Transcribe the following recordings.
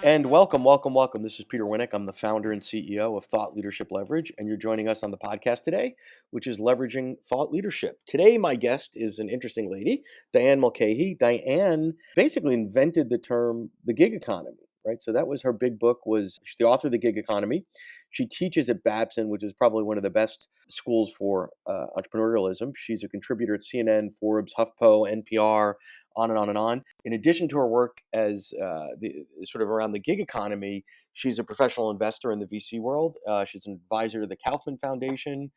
And welcome, welcome, welcome. This is Peter Winick. I'm the founder and CEO of Thought Leadership Leverage, and you're joining us on the podcast today, which is Leveraging Thought Leadership. Today, my guest is an interesting lady, Diane Mulcahy. Diane basically invented the term the gig economy, right? So that was her big book. She's the author of The Gig Economy. She teaches at Babson, which is probably one of the best schools for entrepreneurialism. She's a contributor at CNN, Forbes, HuffPo, NPR, on and on and on. In addition to her work as the sort of around the gig economy, she's a professional investor in the VC world. She's an advisor to the Kaufman Foundation,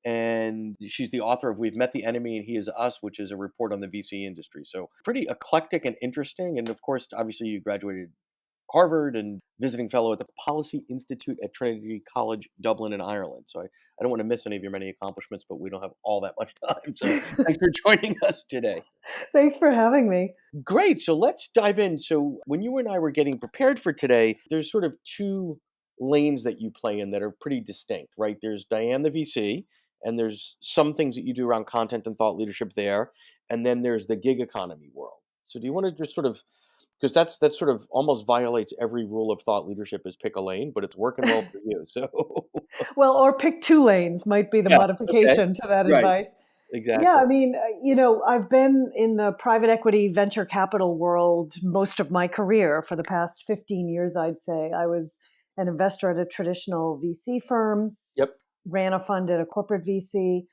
and she's the author of "We've Met the Enemy and He Is Us," which is a report on the VC industry. So pretty eclectic and interesting. And of course, obviously, you graduated Harvard and visiting fellow at the Policy Institute at Trinity College, Dublin in Ireland. So I don't want to miss any of your many accomplishments, but we don't have all that much time. So thanks for joining us today. Thanks for having me. Great. So let's dive in. So when you and I were getting prepared for today, there's sort of two lanes that you play in that are pretty distinct, right? There's Diane the VC, and there's some things that you do around content and thought leadership there. And then there's the gig economy world. So do you want to just sort of, because that sort of almost violates every rule of thought leadership, is pick a lane, but it's working well for you. So Well, or pick two lanes might be the yeah, okay, modification to that right, advice. Yeah, exactly. I mean, I've been in the private equity venture capital world most of my career for the past 15 years, I'd say. I was an investor at a traditional VC firm, Yep. ran a fund at a corporate VC,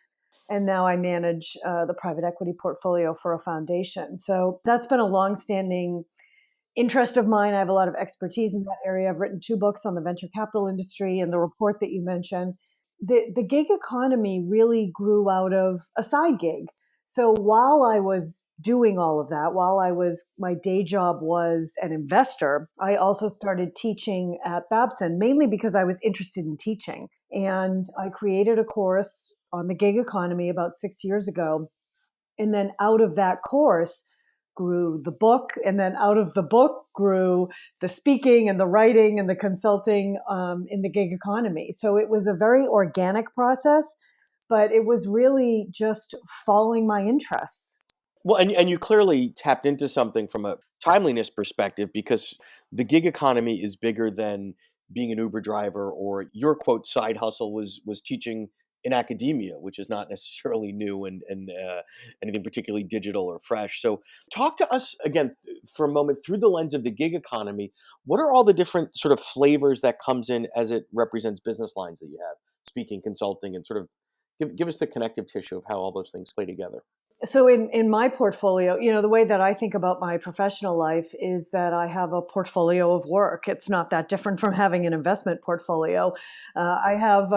and now I manage the private equity portfolio for a foundation. So that's been a longstanding interest of mine. I have a lot of expertise in that area. I've written 2 books on the venture capital industry and the report that you mentioned. The gig economy really grew out of a side gig. So while I was doing all of that, my day job was an investor, I also started teaching at Babson, mainly because I was interested in teaching. And I created a course on the gig economy about 6 years ago. And then out of that course grew the book. And then out of the book grew the speaking and the writing and the consulting in the gig economy. So it was a very organic process, but it was really just following my interests. Well, and you clearly tapped into something from a timeliness perspective, because the gig economy is bigger than being an Uber driver, or your quote side hustle was teaching in academia, which is not necessarily new and anything particularly digital or fresh. So talk to us again for a moment through the lens of the gig economy. What are all the different sort of flavors that comes in as it represents business lines that you have, speaking, consulting, and sort of give us the connective tissue of how all those things play together? So in my portfolio, the way that I think about my professional life is that I have a portfolio of work. It's not that different from having an investment portfolio. I have,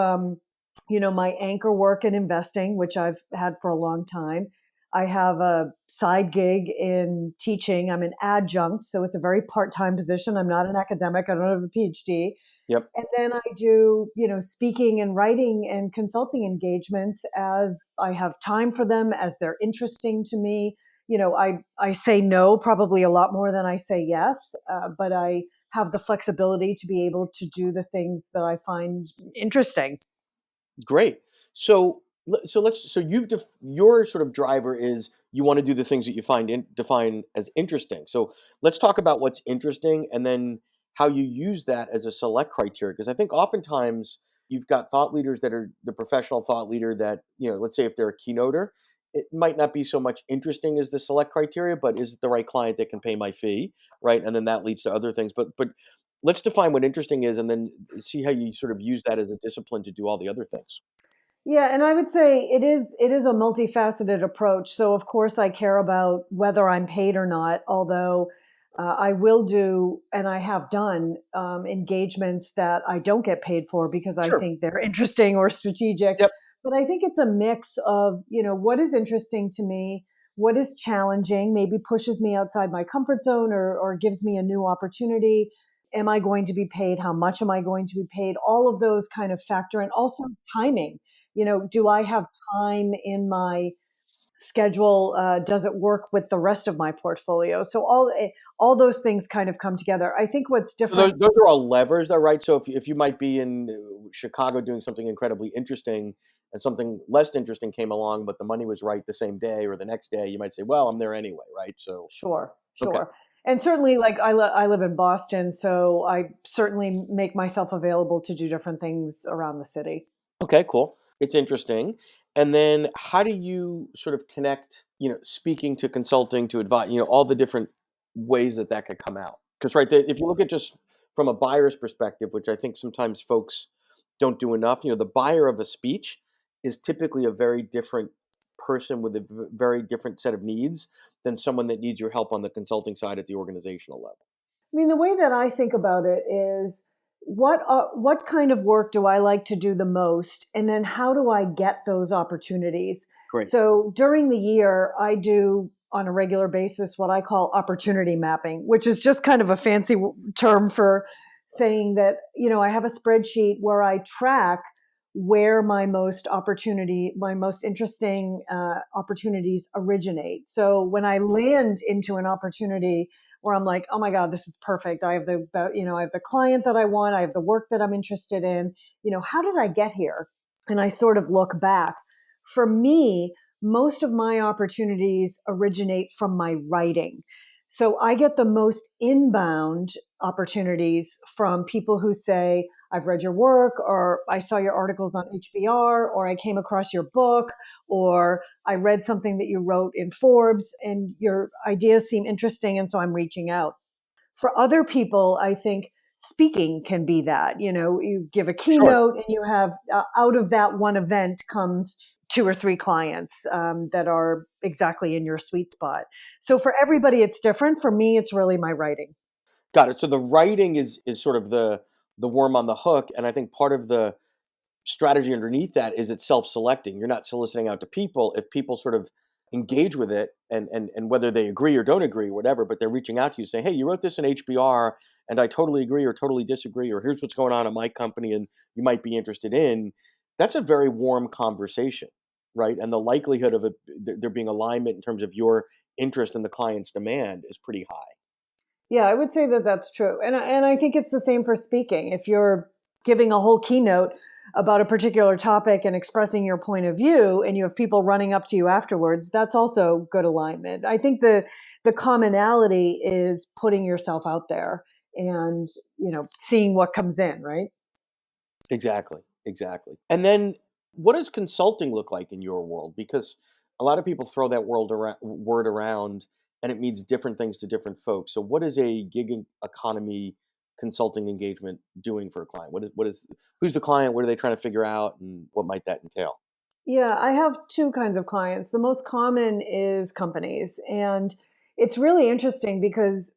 my anchor work in investing, which I've had for a long time. I have a side gig in teaching. I'm an adjunct, so it's a very part-time position. I'm not an academic. I don't have a PhD. Yep. And then I do, speaking and writing and consulting engagements as I have time for them, as they're interesting to me. I say no probably a lot more than I say yes, but I have the flexibility to be able to do the things that I find interesting. Great. So your sort of driver is you want to do the things that you define as interesting. So let's talk about what's interesting, and then how you use that as a select criteria. Because I think oftentimes you've got thought leaders that are the professional thought leader that, let's say if they're a keynoter, it might not be so much interesting as the select criteria, but is it the right client that can pay my fee, right? And then that leads to other things. But let's define what interesting is, and then see how you sort of use that as a discipline to do all the other things. Yeah, and I would say it is a multifaceted approach. So of course I care about whether I'm paid or not, although I will do and I have done engagements that I don't get paid for because I Sure. think they're interesting or strategic. Yep. But I think it's a mix of, what is interesting to me, what is challenging, maybe pushes me outside my comfort zone or gives me a new opportunity. Am I going to be paid? How much am I going to be paid? All of those kind of factor, and also timing. Do I have time in my schedule? Does it work with the rest of my portfolio? So all those things kind of come together. I think what's So those, different. those are all levers, though, right? So if you might be in Chicago doing something incredibly interesting, and something less interesting came along, but the money was right the same day or the next day, you might say, "Well, I'm there anyway," right? So Sure, okay, sure. And certainly, like I live in Boston, so I certainly make myself available to do different things around the city. Okay, cool. It's interesting. And then how do you sort of connect, speaking to consulting to advise, all the different ways that that could come out? Because, right, if you look at just from a buyer's perspective, which I think sometimes folks don't do enough, the buyer of a speech is typically a very different person with a very different set of needs than someone that needs your help on the consulting side at the organizational level. I mean, the way that I think about it is what kind of work do I like to do the most, and then how do I get those opportunities? Great. So during the year, I do on a regular basis what I call opportunity mapping, which is just kind of a fancy term for saying that I have a spreadsheet where I track where my most interesting opportunities originate. So when I land into an opportunity where I'm like, oh my God, this is perfect. I have I have the client that I want. I have the work that I'm interested in. How did I get here? And I sort of look back. For me, most of my opportunities originate from my writing. So I get the most inbound opportunities from people who say, I've read your work, or I saw your articles on HBR, or I came across your book, or I read something that you wrote in Forbes and your ideas seem interesting. And so I'm reaching out. For other people, I think speaking can be that. You give a Sure. keynote and you have, out of that one event comes two or three clients that are exactly in your sweet spot. So for everybody, it's different. For me, it's really my writing. Got it. So the writing is sort of the worm on the hook, and I think part of the strategy underneath that is it's self-selecting. You're not soliciting out to people. If people sort of engage with it and whether they agree or don't agree, whatever, but they're reaching out to you saying, hey, you wrote this in HBR and I totally agree or totally disagree, or here's what's going on in my company and you might be interested in, that's a very warm conversation, right? And the likelihood of there being alignment in terms of your interest in the client's demand is pretty high. Yeah, I would say that that's true. And I think it's the same for speaking. If you're giving a whole keynote about a particular topic and expressing your point of view and you have people running up to you afterwards, that's also good alignment. I think the commonality is putting yourself out there and, seeing what comes in, right? Exactly, exactly. And then what does consulting look like in your world? Because a lot of people throw that word around and it means different things to different folks. So what is a economy consulting engagement doing for a client? What is who's the client? What are they trying to figure out and what might that entail? Yeah, I have two kinds of clients. The most common is companies. And it's really interesting because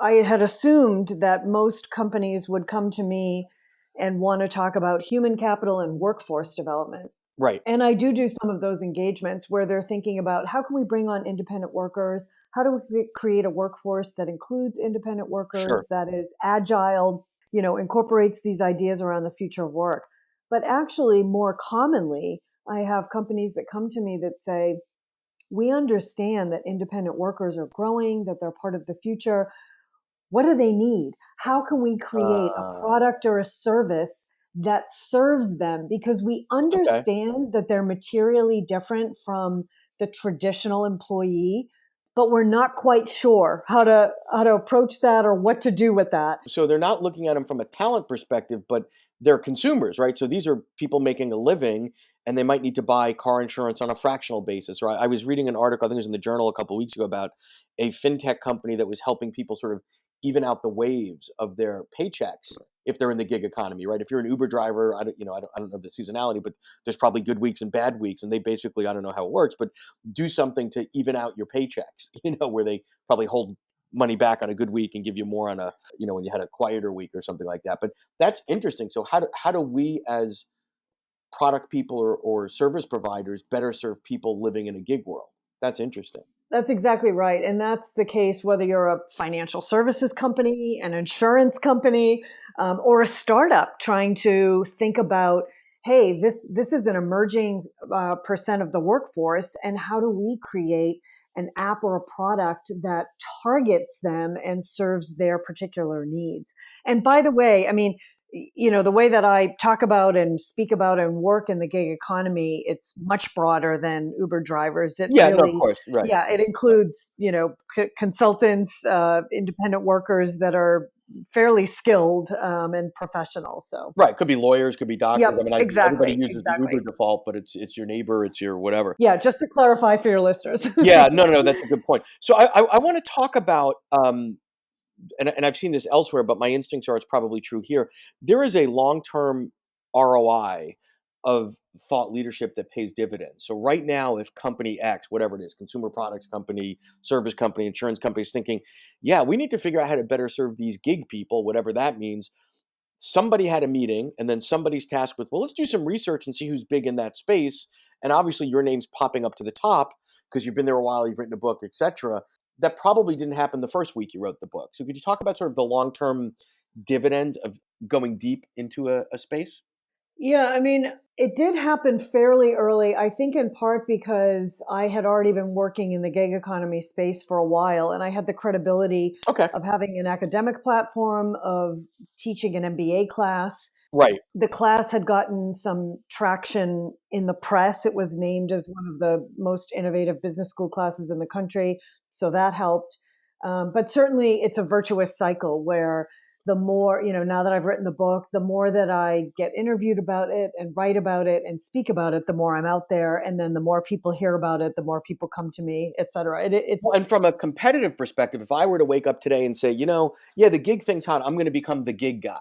I had assumed that most companies would come to me and want to talk about human capital and workforce development. Right. And I do some of those engagements where they're thinking about how can we bring on independent workers? How do we create a workforce that includes independent Sure. workers, that is agile, incorporates these ideas around the future of work? But actually, more commonly, I have companies that come to me that say, we understand that independent workers are growing, that they're part of the future. What do they need? How can we create a Uh, product or a service that serves them? Because we okay. understand that they're materially different from the traditional employee, but we're not quite sure how to approach that or what to do with that. So they're not looking at them from a talent perspective, but they're consumers, right? So these are people making a living and they might need to buy car insurance on a fractional basis, right? I was reading an article, I think it was in the journal a couple of weeks ago, about a fintech company that was helping people sort of even out the waves of their paychecks if they're in the gig economy, right? If you're an Uber driver, I don't know the seasonality, but there's probably good weeks and bad weeks, and they basically, I don't know how it works, but do something to even out your paychecks, where they probably hold money back on a good week and give you more on a, when you had a quieter week or something like that. But that's interesting. So how do we as product people or service providers better serve people living in a gig world? That's interesting. That's exactly right. And that's the case whether you're a financial services company, an insurance company, or a startup trying to think about, hey, this is an emerging percent of the workforce, and how do we create an app or a product that targets them and serves their particular needs? And by the way, I mean, the way that I talk about and speak about and work in the gig economy, it's much broader than Uber drivers. It Yeah, no, of really, course, right. yeah, it includes, consultants, independent workers that are fairly skilled and professional. So, Right, could be lawyers, could be yep, doctors. I mean, everybody exactly, uses the Uber exactly. default, but it's your neighbor, it's your whatever. Yeah, just to clarify for your listeners. Yeah, no, no, no, that's a good point. So I want to talk about, and I've seen this elsewhere, but my instincts are it's probably true here. There is a long-term ROI of thought leadership that pays dividends. So right now, if company X, whatever it is, consumer products company, service company, insurance company is thinking, yeah, we need to figure out how to better serve these gig people, whatever that means. Somebody had a meeting, and then somebody's tasked with, well, let's do some research and see who's big in that space. And obviously your name's popping up to the top because you've been there a while, you've written a book, etc. That probably didn't happen the first week you wrote the book. So could you talk about sort of the long-term dividends of going deep into a space? Yeah, I mean, it did happen fairly early. I think in part because I had already been working in the gig economy space for a while and I had the credibility Okay. of having an academic platform, of teaching an MBA class. Right. The class had gotten some traction in the press. It was named as one of the most innovative business school classes in the country. So that helped. But certainly it's a virtuous cycle where the more, now that I've written the book, the more that I get interviewed about it and write about it and speak about it, the more I'm out there. And then the more people hear about it, the more people come to me, et cetera. It's, Well, and from a competitive perspective, if I were to wake up today and say, yeah, the gig thing's hot, I'm going to become the gig guy,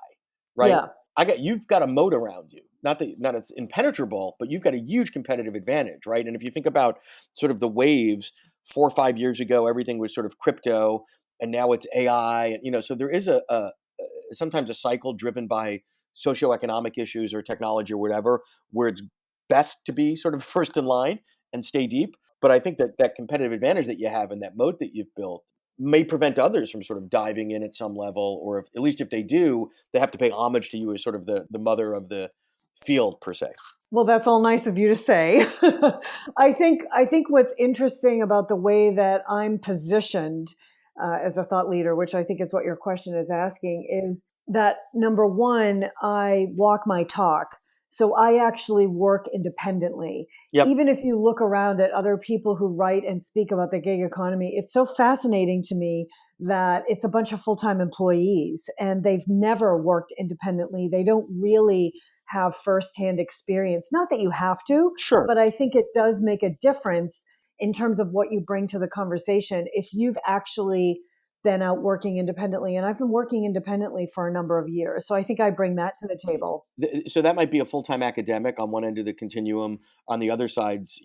right? yeah. You've got a moat around you. Not it's impenetrable, but you've got a huge competitive advantage, right? And if you think about sort of the waves, 4 or 5 years ago, everything was sort of crypto, and now it's AI, and so there is sometimes a cycle driven by socioeconomic issues or technology or whatever, where it's best to be sort of first in line and stay deep. But I think that that competitive advantage that you have and that moat that you've built may prevent others from sort of diving in at some level, or if, at least if they do, they have to pay homage to you as sort of the mother of the field per se. Well, that's all nice of you to say. I think what's interesting about the way that I'm positioned as a thought leader, which I think is what your question is asking, is that number one, I walk my talk. So I actually work independently. Yep, Even if you look around at other people who write and speak about the gig economy, it's so fascinating to me that it's a bunch of full-time employees and they've never worked independently. They don't really have firsthand experience. Not that you have to, sure. but I think it does make a difference in terms of what you bring to the conversation if you've actually been out working independently. And I've been working independently for a number of years. So I think I bring that to the table. So that might be a full-time academic on one end of the continuum. On the other side's,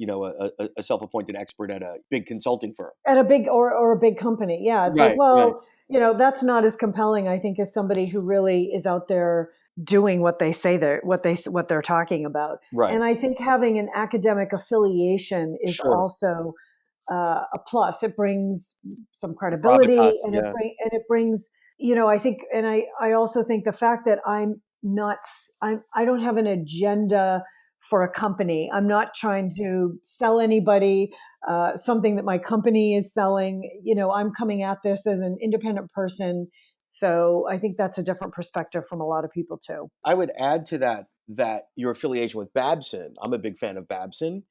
a self-appointed expert at a big consulting firm. At a big or a big company. Yeah. It's like, Right, right, well, that's not as compelling, I think, as somebody who really is out there doing what they say what they're talking about. right. And I think having an academic affiliation is Sure. also a plus. It brings some Gravitas, credibility, and yeah. it brings, I think, and I also think the fact that I don't have an agenda for a company. I'm not trying to sell anybody something that my company is selling. I'm coming at this as an independent person. So I think that's a different perspective from a lot of people too. I would add to that your affiliation with Babson, I'm a big fan of Babson,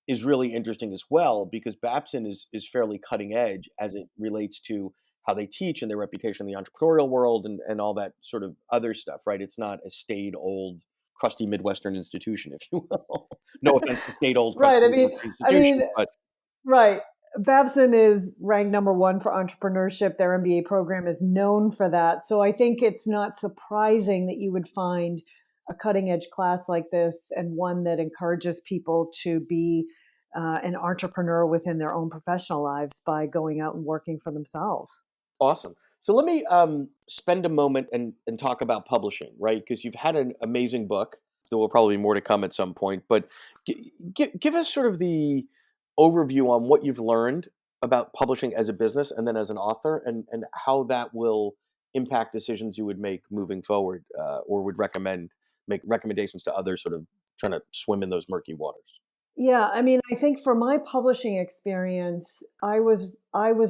is really interesting as well because Babson is fairly cutting edge as it relates to how they teach and their reputation in the entrepreneurial world and all that sort of other stuff, right? It's not a staid old crusty Midwestern institution, if you will. No offense to staid old Right. crusty I Midwestern mean, institutions, but right. Babson is ranked number one for entrepreneurship. Their MBA program is known for that. So I think it's not surprising that you would find a cutting edge class like this and one that encourages people to be an entrepreneur within their own professional lives by going out and working for themselves. awesome. So let me spend a moment and talk about publishing, right? Because you've had an amazing book. There will probably be more to come at some point, but give us sort of the overview on what you've learned about publishing as a business and then as an author, and how that will impact decisions you would make moving forward, or would make recommendations to others, sort of trying to swim in those murky waters. Yeah, I mean, I think for my publishing experience, I was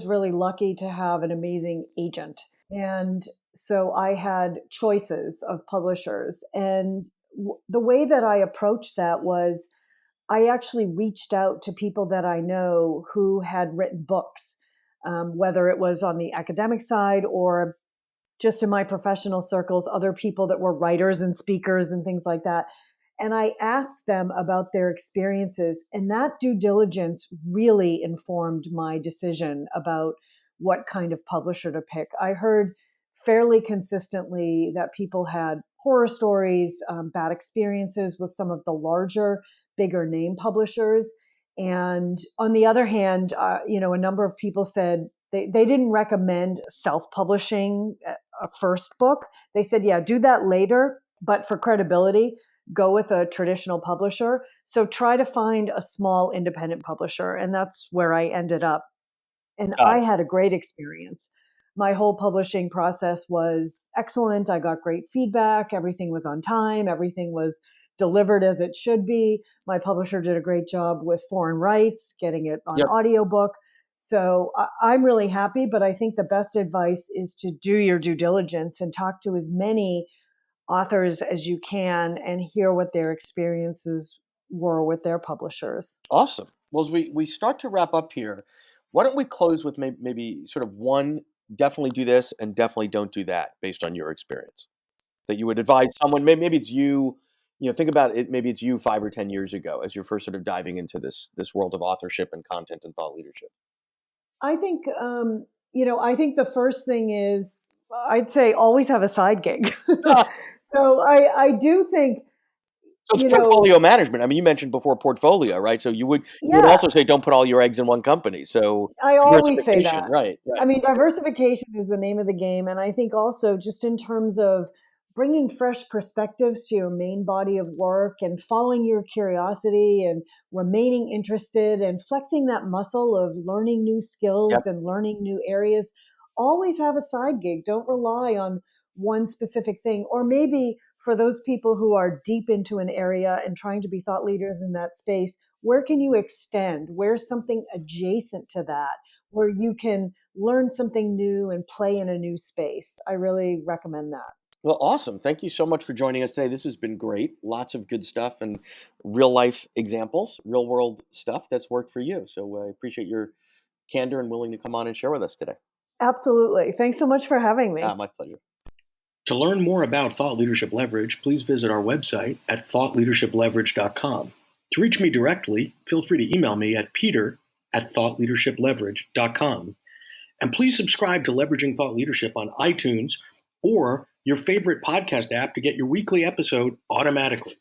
really lucky to have an amazing agent. And So I had choices of publishers. And the way that I approached that was I actually reached out to people that I know who had written books, whether it was on the academic side or just in my professional circles, other people that were writers and speakers and things like that. And I asked them about their experiences. And that due diligence really informed my decision about what kind of publisher to pick. I heard fairly consistently that people had horror stories, bad experiences with some of the larger, bigger name publishers. And on the other hand, a number of people said they didn't recommend self-publishing a first book. They said, yeah, do that later, but for credibility, go with a traditional publisher. So try to find a small independent publisher. And that's where I ended up. And Got I it. had a great experience. My whole publishing process was excellent. I got great feedback. Everything was on time. Everything was delivered as it should be. My publisher did a great job with foreign rights, getting it on Yep. audiobook. So I'm really happy, but I think the best advice is to do your due diligence and talk to as many authors as you can and hear what their experiences were with their publishers. Awesome. Well, as we start to wrap up here, why don't we close with maybe sort of one, definitely do this and definitely don't do that based on your experience that you would advise someone. Maybe it's you. Think about it. Maybe it's you 5 or 10 years ago as you're first sort of diving into this world of authorship and content and thought leadership. I think, I think the first thing is I'd say always have a side gig. Ah, So I do think, so it's you know, portfolio management. I mean, you mentioned before portfolio, right? So you would yeah, also say don't put all your eggs in one company. So I always say diversification, that. right? I Right. mean, diversification is the name of the game. And I think also just in terms of bringing fresh perspectives to your main body of work and following your curiosity and remaining interested and flexing that muscle of learning new skills Yep. and learning new areas, always have a side gig. Don't rely on one specific thing. Or maybe for those people who are deep into an area and trying to be thought leaders in that space, where can you extend? Where's something adjacent to that where you can learn something new and play in a new space? I really recommend that. Well, awesome. Thank you so much for joining us today. This has been great. Lots of good stuff and real life examples, real world stuff that's worked for you. So I appreciate your candor and willing to come on and share with us today. Absolutely. Thanks so much for having me. My pleasure. To learn more about Thought Leadership Leverage, please visit our website at thoughtleadershipleverage.com. To reach me directly, feel free to email me at peter@thoughtleadershipleverage.com. And please subscribe to Leveraging Thought Leadership on iTunes or your favorite podcast app to get your weekly episode automatically.